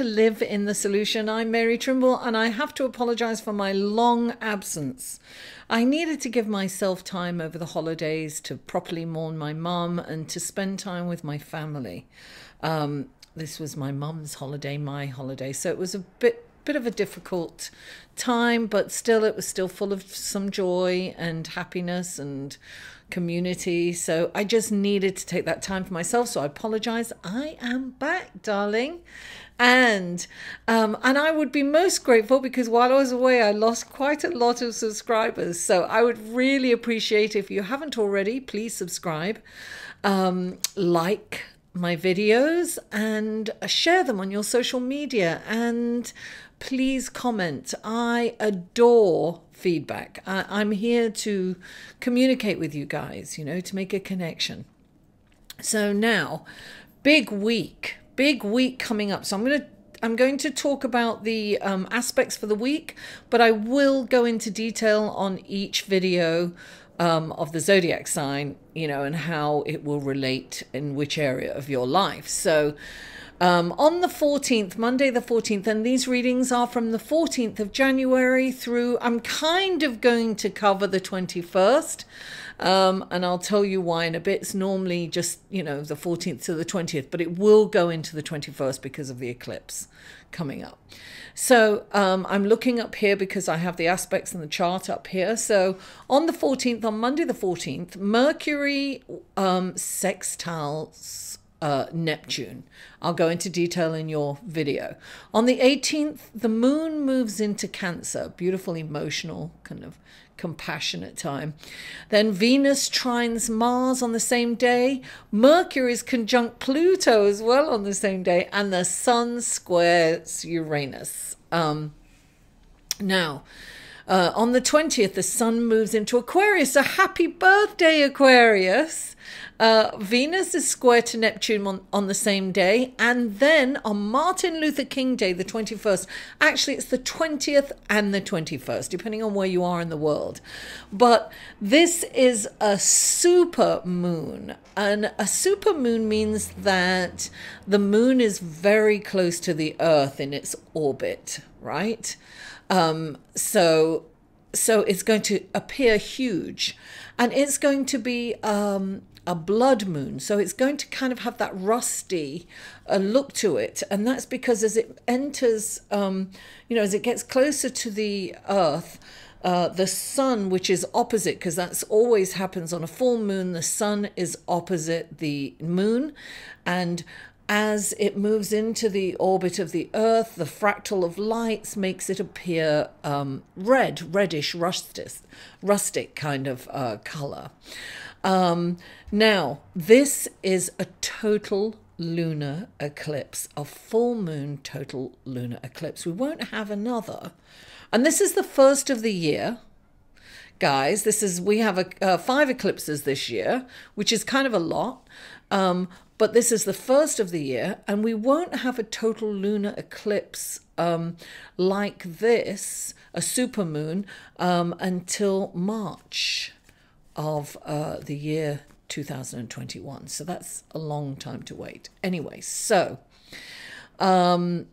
live in the solution. I'm Mary Trimble, and I have to apologize for my long absence. I needed to give myself time over the holidays to properly mourn my mum and to spend time with my family. This was my mum's holiday, my holiday, so it was a bit of a difficult time, but still it was still full of some joy and happiness and community. So I just needed to take that time for myself. So I apologize. I am back, darling. And I would be most grateful because while I was away, I lost quite a lot of subscribers. So I would really appreciate if you haven't already, please subscribe, like my videos and share them on your social media, and please comment. I adore feedback. I'm here to communicate with you guys, you know, to make a connection. So now, big week coming up. So I'm going to talk about the aspects for the week, but I will go into detail on each video of the zodiac sign, you know, and how it will relate in which area of your life. So on the 14th, Monday the 14th, and these readings are from the 14th of January through, I'm kind of going to cover the 21st, and I'll tell you why in a bit. It's normally just, you know, the 14th to the 20th, but it will go into the 21st because of the eclipse coming up. So I'm looking up here because I have the aspects in the chart up here. So on the 14th, on Monday the 14th, Mercury sextiles Neptune. I'll go into detail in your video. On the 18th, the moon moves into Cancer. Beautiful, emotional, kind of compassionate time. Then Venus trines Mars on the same day. Mercury is conjunct Pluto as well on the same day. And the Sun squares Uranus. Now, on the 20th, the Sun moves into Aquarius. So happy birthday, Aquarius. Venus is square to Neptune on the same day. And then on Martin Luther King Day, the 21st, actually it's the 20th and the 21st, depending on where you are in the world. But this is a super moon. And a super moon means that the moon is very close to the Earth in its orbit, right? So it's going to appear huge, and it's going to be a blood moon. So it's going to kind of have that rusty look to it. And that's because as it enters, you know, as it gets closer to the Earth, the sun, which is opposite, because that's always happens on a full moon, the sun is opposite the moon. And as it moves into the orbit of the Earth, the fractal of lights makes it appear reddish, rustic kind of color. Now, this is a total lunar eclipse, a full moon total lunar eclipse. We won't have another. And this is the first of the year. Guys, we have 5 eclipses this year, which is kind of a lot. But this is the first of the year, and we won't have a total lunar eclipse like this, a supermoon, until March of the year 2021. So that's a long time to wait. Anyway, so that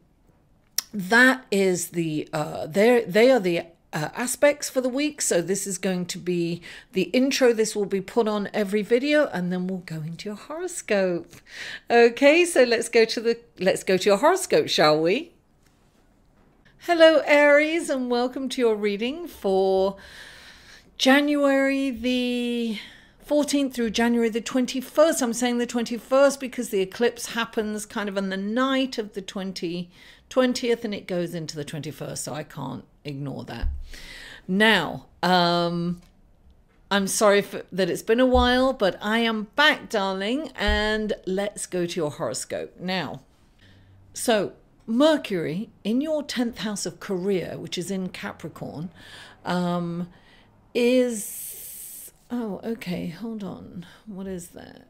is the they are the aspects for the week. So this is going to be the intro. This will be put on every video, and then we'll go into your horoscope. Okay, so let's go to your horoscope, shall we? Hello, Aries, and welcome to your reading for January the 14th through January the 21st. I'm saying the 21st because the eclipse happens kind of on the night of the 20th, and it goes into the 21st, so I can't ignore that. Now, I'm sorry that it's been a while, but I am back, darling, and let's go to your horoscope now. So Mercury in your 10th house of career, which is in Capricorn, is, oh, okay, hold on. What is that?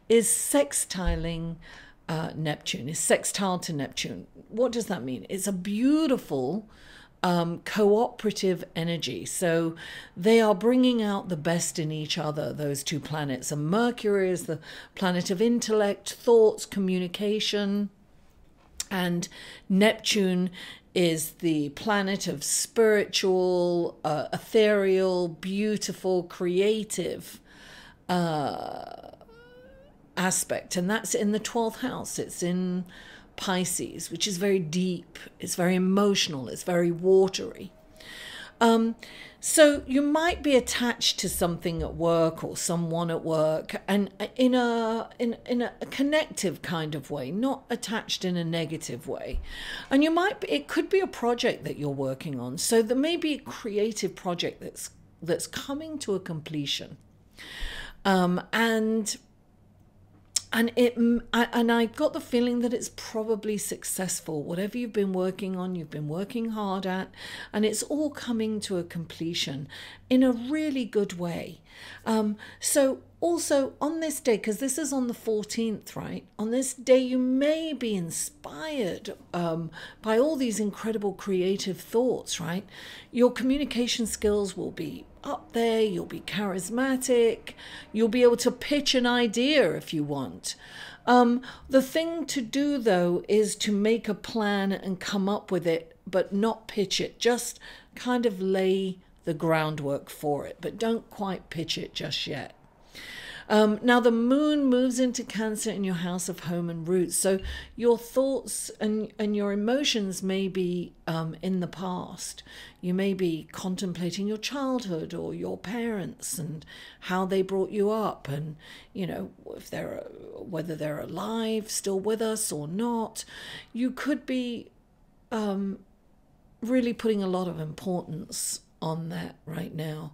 Is sextiling Neptune, is sextile to Neptune. What does that mean? It's a beautiful cooperative energy. So they are bringing out the best in each other, those two planets. And Mercury is the planet of intellect, thoughts, communication. And Neptune is the planet of spiritual, ethereal, beautiful, creative aspect. And that's in the 12th house. It's in Pisces, which is very deep. It's very emotional. It's very watery. So you might be attached to something at work or someone at work, and in a connective kind of way, not attached in a negative way. And it could be a project that you're working on. So there may be a creative project that's coming to a completion. And I got the feeling that it's probably successful. Whatever you've been working on, you've been working hard at, and it's all coming to a completion in a really good way. So also on this day, because this is on the 14th, right? On this day, you may be inspired by all these incredible creative thoughts, right? Your communication skills will be up there, you'll be charismatic, you'll be able to pitch an idea if you want. The thing to do, though, is to make a plan and come up with it, but not pitch it. Just kind of lay the groundwork for it, but don't quite pitch it just yet. Now the moon moves into Cancer in your house of home and roots. So your thoughts and your emotions may be in the past. You may be contemplating your childhood or your parents and how they brought you up, and whether they're alive, still with us or not. You could be really putting a lot of importance on that right now.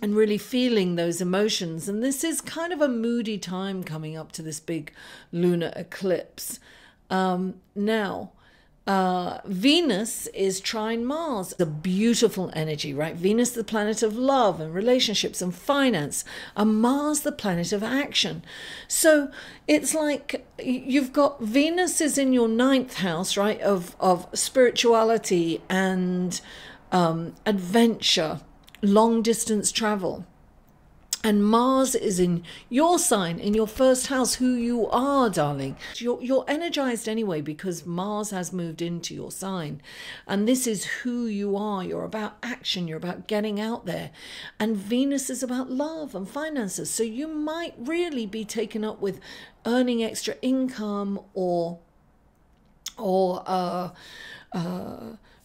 And really feeling those emotions. And this is kind of a moody time coming up to this big lunar eclipse. Venus is trine Mars, the beautiful energy, right? Venus, the planet of love and relationships and finance, and Mars, the planet of action. So it's like you've got Venus is in your 9th house, right? Of spirituality and adventure, long distance travel. And Mars is in your sign, in your 1st house, who you are, darling. You're energized anyway because Mars has moved into your sign. And this is who you are. You're about action. You're about getting out there. And Venus is about love and finances. So you might really be taken up with earning extra income or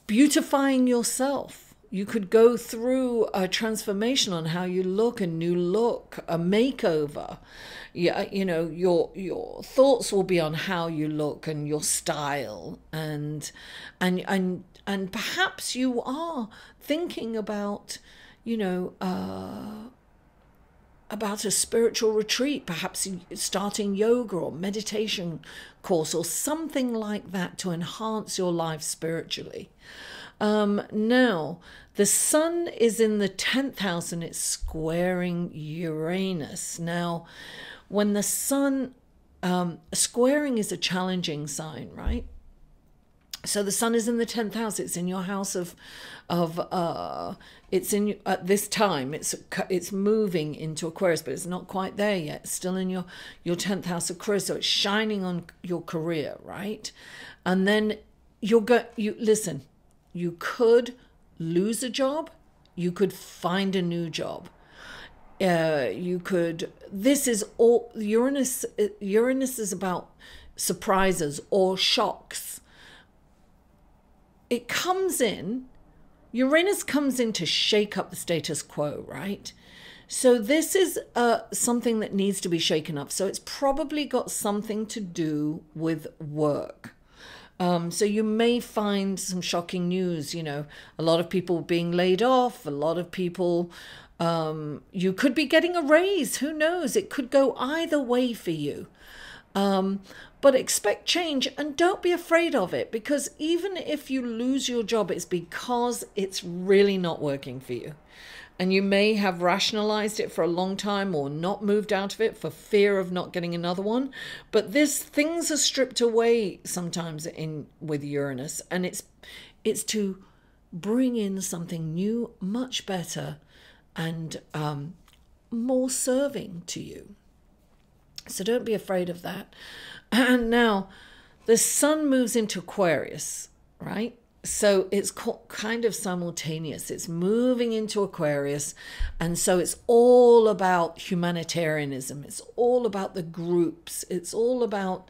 beautifying yourself. You could go through a transformation on how you look, a new look, a makeover. Yeah, your thoughts will be on how you look and your style, and perhaps you are thinking about, about a spiritual retreat, perhaps starting yoga or meditation course or something like that to enhance your life spiritually. Now, the sun is in the 10th house and it's squaring Uranus. Now, when the sun, squaring is a challenging sign, right? So the sun is in the 10th house. It's in your house it's in, at this time, it's moving into Aquarius, but it's not quite there yet. It's still in your 10th house of Aquarius. So it's shining on your career, right? And then listen, you could lose a job. You could find a new job. This is all, Uranus is about surprises or shocks. Uranus comes in to shake up the status quo, right? So this is something that needs to be shaken up. So it's probably got something to do with work. So you may find some shocking news, a lot of people being laid off, a lot of people, you could be getting a raise, who knows? It could go either way for you. But expect change and don't be afraid of it, because even if you lose your job, it's because it's really not working for you. And you may have rationalized it for a long time or not moved out of it for fear of not getting another one. But things are stripped away sometimes with Uranus, and it's to bring in something new, much better, and more serving to you. So don't be afraid of that. And now the sun moves into Aquarius, right? So it's kind of simultaneous. It's moving into Aquarius. And so it's all about humanitarianism. It's all about the groups. It's all about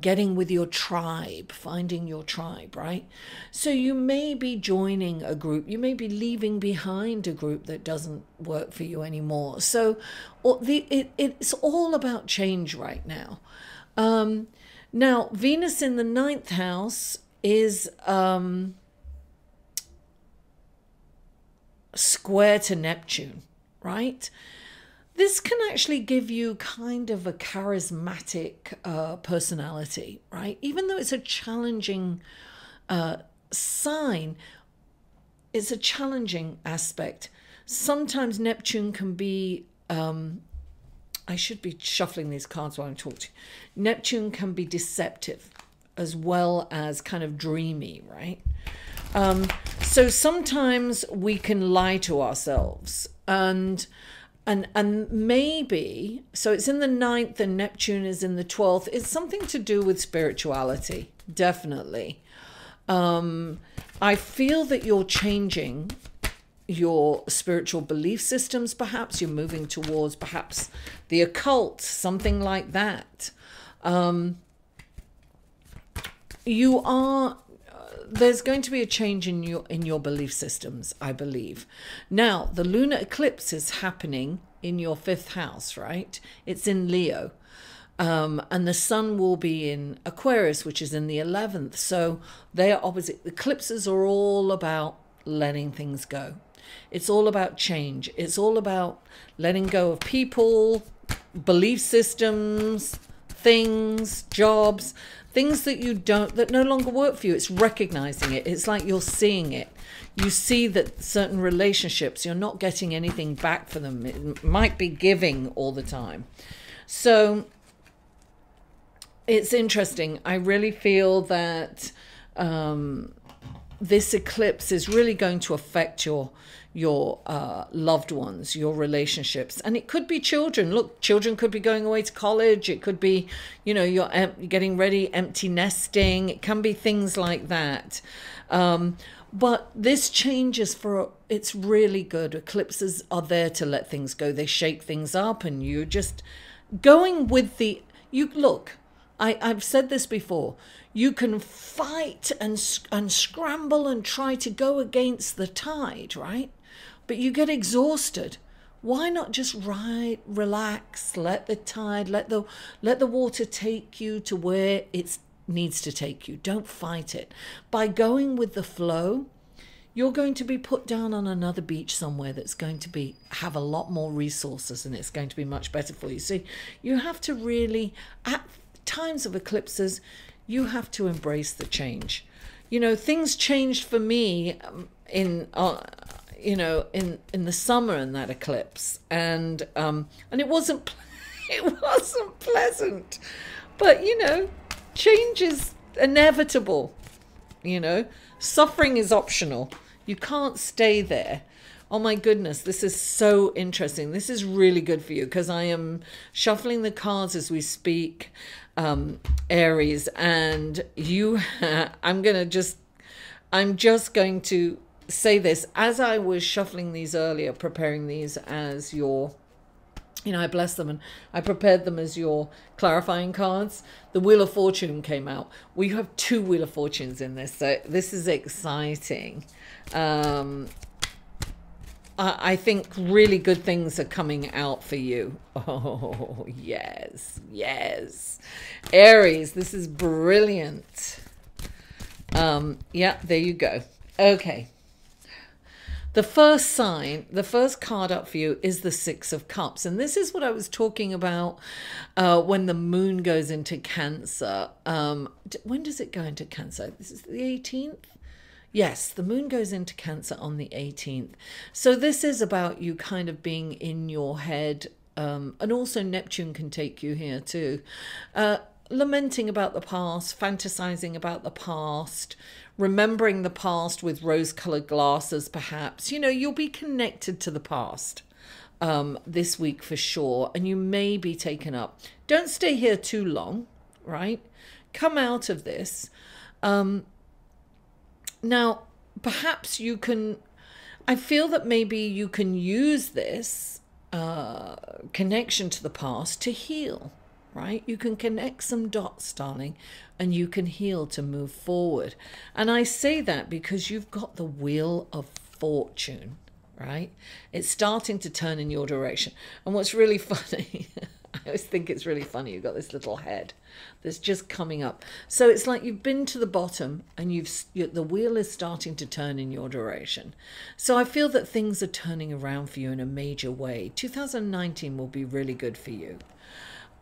getting with your tribe, finding your tribe, right? So you may be joining a group. You may be leaving behind a group that doesn't work for you anymore. So it's all about change right now. Now, Venus in the 9th house is square to Neptune, right? This can actually give you kind of a charismatic personality, right? Even though it's a challenging sign, it's a challenging aspect. Sometimes Neptune can be, I should be shuffling these cards while I'm talking. Neptune can be deceptive as well as kind of dreamy, right? So sometimes we can lie to ourselves and maybe, so it's in the 9th and Neptune is in the 12th. It's something to do with spirituality, definitely. I feel that you're changing your spiritual belief systems, perhaps. You're moving towards perhaps the occult, something like that. There's going to be a change in your belief systems, I believe. Now, the lunar eclipse is happening in your 5th house, right? It's in Leo. And the sun will be in Aquarius, which is in the 11th. So they are opposite. Eclipses are all about letting things go. It's all about change. It's all about letting go of people, belief systems, things, jobs, things that no longer work for you. It's recognizing it. It's like you're seeing it. You see that certain relationships, you're not getting anything back for them. It might be giving all the time. So it's interesting. I really feel that this eclipse is really going to affect your loved ones, your relationships. And it could be children. Look, children could be going away to college. It could be, you're getting ready, empty nesting. It can be things like that. But this changes it's really good. Eclipses are there to let things go. They shake things up and you're just going with look, I've said this before. You can fight and scramble and try to go against the tide, right? But you get exhausted. Why not just relax, let the tide, let the water take you to where it needs to take you. Don't fight it. By going with the flow, you're going to be put down on another beach somewhere that's going to have a lot more resources, and it's going to be much better for you. So you have to really, at times of eclipses, you have to embrace the change. Things changed for me in the summer in that eclipse, and it wasn't pleasant, but change is inevitable. Suffering is optional. You can't stay there. Oh my goodness, this is so interesting. This is really good for you because I am shuffling the cards as we speak, Aries, and I'm just going to say this as I was shuffling these earlier, preparing these as your, I blessed them and I prepared them as your clarifying cards. The Wheel of Fortune came out. We have 2 Wheel of Fortunes in this, so this is exciting. I think really good things are coming out for you. Oh, yes, yes. Aries, this is brilliant. Yeah, there you go. Okay. The first card up for you is the 6 of Cups. And this is what I was talking about when the moon goes into Cancer. When does it go into Cancer? This is the 18th? Yes, the moon goes into Cancer on the 18th. So this is about you kind of being in your head. And also Neptune can take you here too. Lamenting about the past, fantasizing about the past, remembering the past with rose-colored glasses, perhaps. You'll be connected to the past. this week for sure, and you may be taken up. Don't stay here too long, right? Come out of this. Now, perhaps you can, I feel that maybe you can use this connection to the past to heal, right? You can connect some dots, darling, and you can heal to move forward. And I say that because you've got the Wheel of Fortune, right? It's starting to turn in your direction. And what's really funny, I always think it's really funny, you've got this little head that's just coming up. So it's like you've been to the bottom and the wheel is starting to turn in your direction. So I feel that things are turning around for you in a major way. 2019 will be really good for you.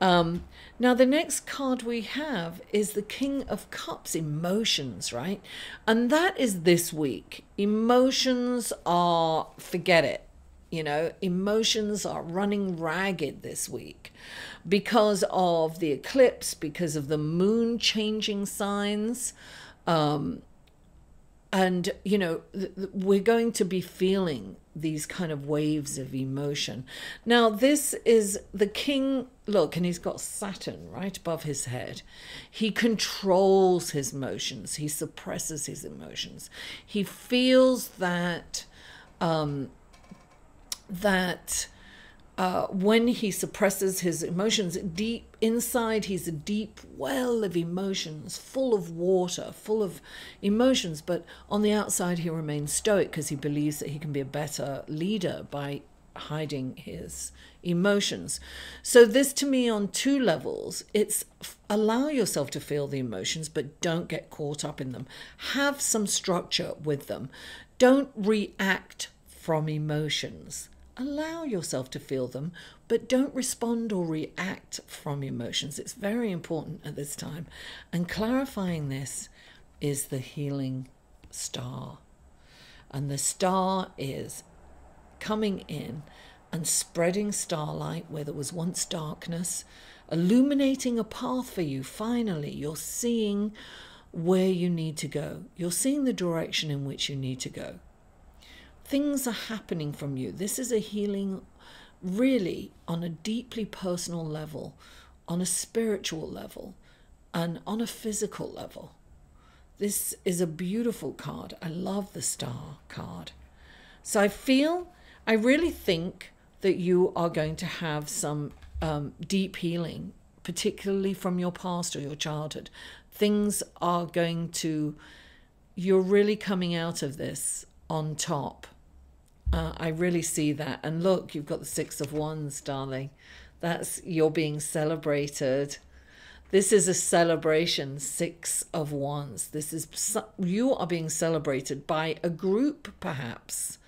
Now the next card we have is the King of Cups, emotions, right? And that is this week. Emotions are, forget it. You know, emotions are running ragged this week because of the eclipse, because of the moon changing signs. And, you know, we're going to be feeling these kind of waves of emotion. Now, this is the king, look, and he's got Saturn right above his head. He controls his emotions. He suppresses his emotions. He feels that, when he suppresses his emotions deep inside, he's a deep well of emotions, full of water, full of emotions. But on the outside, he remains stoic because he believes that he can be a better leader by hiding his emotions. So this, to me, on two levels, it's allow yourself to feel the emotions, but don't get caught up in them. Have some structure with them. Don't react from emotions. Allow yourself to feel them, but don't respond or react from emotions. It's very important at this time. And clarifying this is the healing star. And the star is coming in and spreading starlight where there was once darkness, illuminating a path for you. Finally, you're seeing where you need to go. You're seeing the direction in which you need to go. Things are happening from you. This is a healing really on a deeply personal level, on a spiritual level, and on a physical level. This is a beautiful card. I love the star card. So I really think that you are going to have some deep healing, particularly from your past or your childhood. Things are going to, you're really coming out of this on top. I really see that. And look, you've got the Six of Wands, darling. That's, you're being celebrated. This is a celebration, Six of Wands. This is, you are being celebrated by a group, perhaps.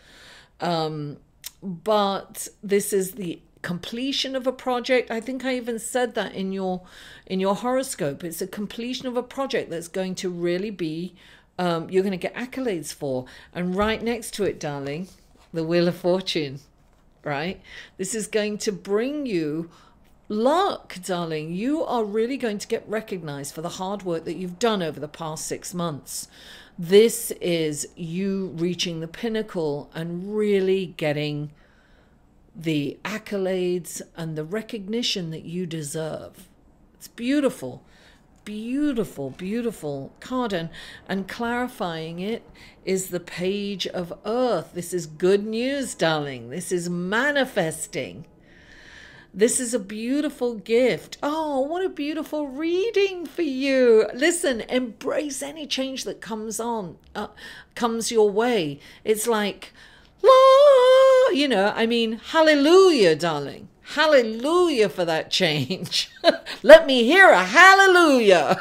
But this is the completion of a project. I think I even said that in your horoscope. It's a completion of a project that's going to really be, you're going to get accolades for. And right next to it, darling, the Wheel of Fortune, right? This is going to bring you luck, darling. You are really going to get recognized for the hard work that you've done over the past 6 months. This is you reaching the pinnacle and really getting the accolades and the recognition that you deserve. It's beautiful. Beautiful, beautiful card. And clarifying it is the Page of Earth. This is good news, darling. This is manifesting. This is a beautiful gift. Oh, what a beautiful reading for you. Listen, embrace any change that comes your way. It's like, you know, I mean, hallelujah, darling. Hallelujah for that change. Let me hear a hallelujah.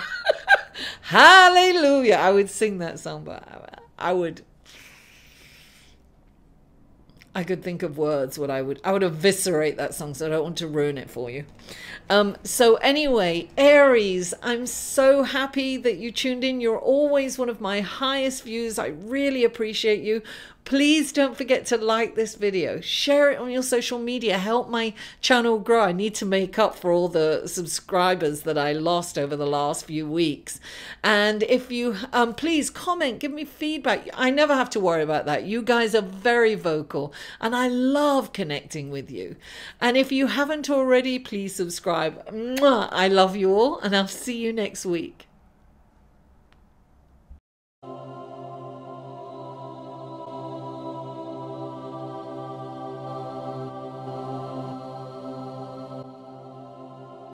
Hallelujah. I would sing that song, but I could think of words what I would eviscerate that song, so I don't want to ruin it for you. So anyway, Aries, I'm so happy that you tuned in. You're always one of my highest views. I really appreciate you. Please don't forget to like this video, share it on your social media, help my channel grow. I need to make up for all the subscribers that I lost over the last few weeks. And if you please comment, give me feedback. I never have to worry about that. You guys are very vocal and I love connecting with you. And if you haven't already, please subscribe. Mwah! I love you all and I'll see you next week.